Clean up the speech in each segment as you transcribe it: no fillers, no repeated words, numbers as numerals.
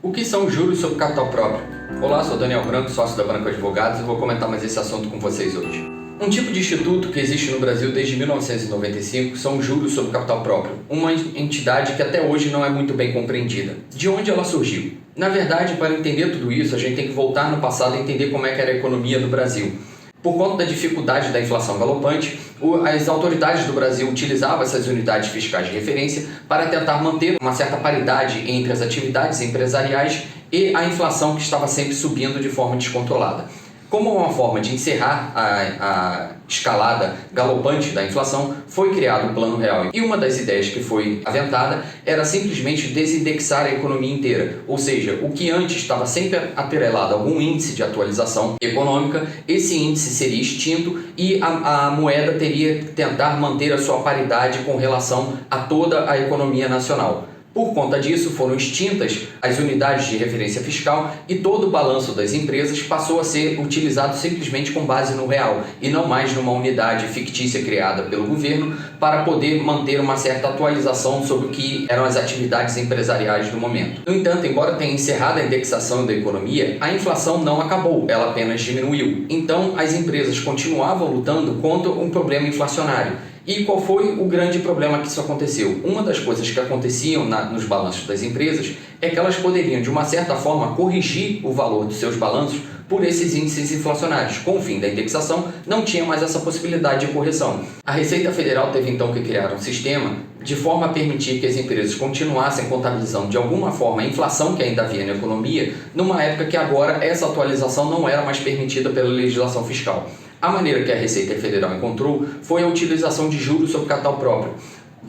O que são juros sobre capital próprio? Olá, sou Daniel Branco, sócio da Branco Advogados e vou comentar mais esse assunto com vocês hoje. Um tipo de instituto que existe no Brasil desde 1995 são os juros sobre capital próprio, uma entidade que até hoje não é muito bem compreendida. De onde ela surgiu? Na verdade, para entender tudo isso, a gente tem que voltar no passado e entender como é que era a economia do Brasil. Por conta da dificuldade da inflação galopante, as autoridades do Brasil utilizavam essas unidades fiscais de referência para tentar manter uma certa paridade entre as atividades empresariais e a inflação que estava sempre subindo de forma descontrolada. Como uma forma de encerrar a escalada galopante da inflação, foi criado o Plano Real. E uma das ideias que foi aventada era simplesmente desindexar a economia inteira. Ou seja, o que antes estava sempre atrelado a algum índice de atualização econômica, esse índice seria extinto e a moeda teria que tentar manter a sua paridade com relação a toda a economia nacional. Por conta disso, foram extintas as unidades de referência fiscal e todo o balanço das empresas passou a ser utilizado simplesmente com base no real e não mais numa unidade fictícia criada pelo governo para poder manter uma certa atualização sobre o que eram as atividades empresariais do momento. No entanto, embora tenha encerrado a indexação da economia, a inflação não acabou, ela apenas diminuiu. Então, as empresas continuavam lutando contra um problema inflacionário. E qual foi o grande problema que isso aconteceu? Uma das coisas que aconteciam nos balanços das empresas é que elas poderiam, de uma certa forma, corrigir o valor dos seus balanços por esses índices inflacionários. Com o fim da indexação, não tinha mais essa possibilidade de correção. A Receita Federal teve então que criar um sistema de forma a permitir que as empresas continuassem contabilizando de alguma forma a inflação que ainda havia na economia, numa época que agora essa atualização não era mais permitida pela legislação fiscal. A maneira que a Receita Federal encontrou foi a utilização de juros sobre capital próprio,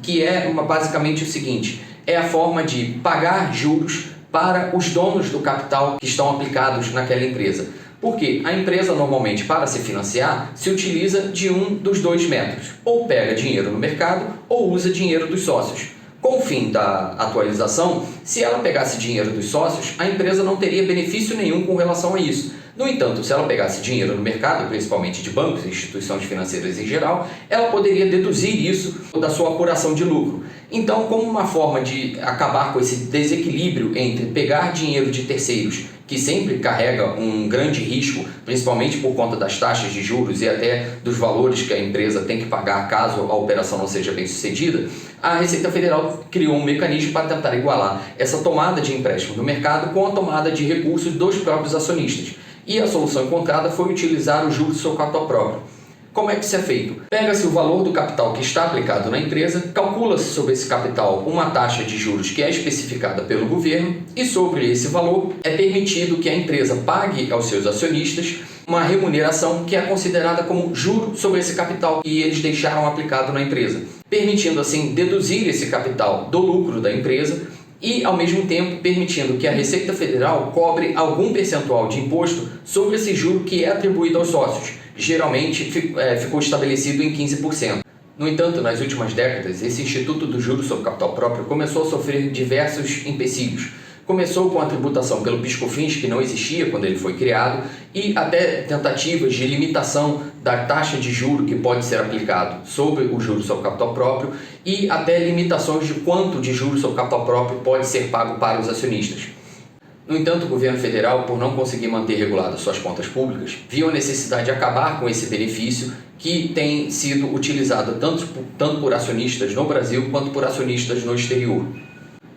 que é basicamente o seguinte: é a forma de pagar juros para os donos do capital que estão aplicados naquela empresa. Porque a empresa normalmente, para se financiar, se utiliza de um dos dois métodos: ou pega dinheiro no mercado ou usa dinheiro dos sócios. Com o fim da atualização, se ela pegasse dinheiro dos sócios, a empresa não teria benefício nenhum com relação a isso. No entanto, se ela pegasse dinheiro no mercado, principalmente de bancos e instituições financeiras em geral, ela poderia deduzir isso da sua apuração de lucro. Então, como uma forma de acabar com esse desequilíbrio entre pegar dinheiro de terceiros, que sempre carrega um grande risco, principalmente por conta das taxas de juros e até dos valores que a empresa tem que pagar caso a operação não seja bem sucedida, a Receita Federal criou um mecanismo para tentar igualar essa tomada de empréstimo do mercado com a tomada de recursos dos próprios acionistas. E a solução encontrada foi utilizar o juros sobre capital próprio. Como é que isso é feito? Pega-se o valor do capital que está aplicado na empresa, calcula-se sobre esse capital uma taxa de juros que é especificada pelo governo e sobre esse valor é permitido que a empresa pague aos seus acionistas uma remuneração que é considerada como juro sobre esse capital que eles deixaram aplicado na empresa, permitindo assim deduzir esse capital do lucro da empresa e, ao mesmo tempo, permitindo que a Receita Federal cobre algum percentual de imposto sobre esse juro que é atribuído aos sócios. Geralmente ficou estabelecido em 15%. No entanto, nas últimas décadas, esse Instituto do Juros sobre Capital Próprio começou a sofrer diversos empecilhos. Começou com a tributação pelo PIS/COFINS, que não existia quando ele foi criado, e até tentativas de limitação da taxa de juro que pode ser aplicado sobre o juros sobre capital próprio e até limitações de quanto de juros sobre capital próprio pode ser pago para os acionistas. No entanto, o governo federal, por não conseguir manter reguladas suas contas públicas, viu a necessidade de acabar com esse benefício que tem sido utilizado tanto por acionistas no Brasil quanto por acionistas no exterior.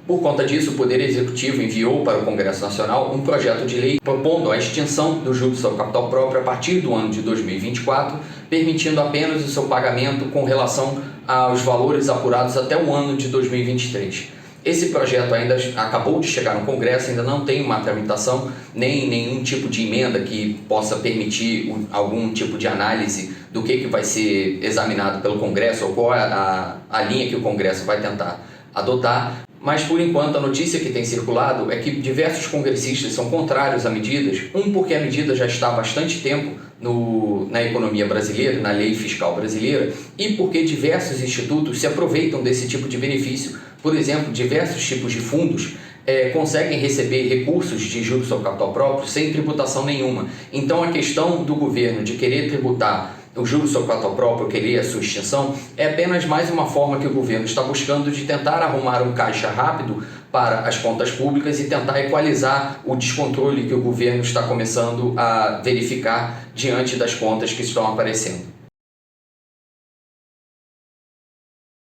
Por conta disso, o Poder Executivo enviou para o Congresso Nacional um projeto de lei propondo a extinção do juros sobre capital próprio a partir do ano de 2024, permitindo apenas o seu pagamento com relação aos valores apurados até o ano de 2023. Esse projeto ainda acabou de chegar no Congresso, ainda não tem uma tramitação, nem nenhum tipo de emenda que possa permitir algum tipo de análise do que vai ser examinado pelo Congresso ou qual é a linha que o Congresso vai tentar adotar. Mas, por enquanto, a notícia que tem circulado é que diversos congressistas são contrários a medidas, porque a medida já está há bastante tempo na economia brasileira, na lei fiscal brasileira, e porque diversos institutos se aproveitam desse tipo de benefício. Por exemplo, diversos tipos de fundos conseguem receber recursos de juros sobre capital próprio sem tributação nenhuma. Então, a questão do governo de querer tributar o juros sobre capital próprio, querer a sua extinção, é apenas mais uma forma que o governo está buscando de tentar arrumar um caixa rápido para as contas públicas e tentar equalizar o descontrole que o governo está começando a verificar diante das contas que estão aparecendo.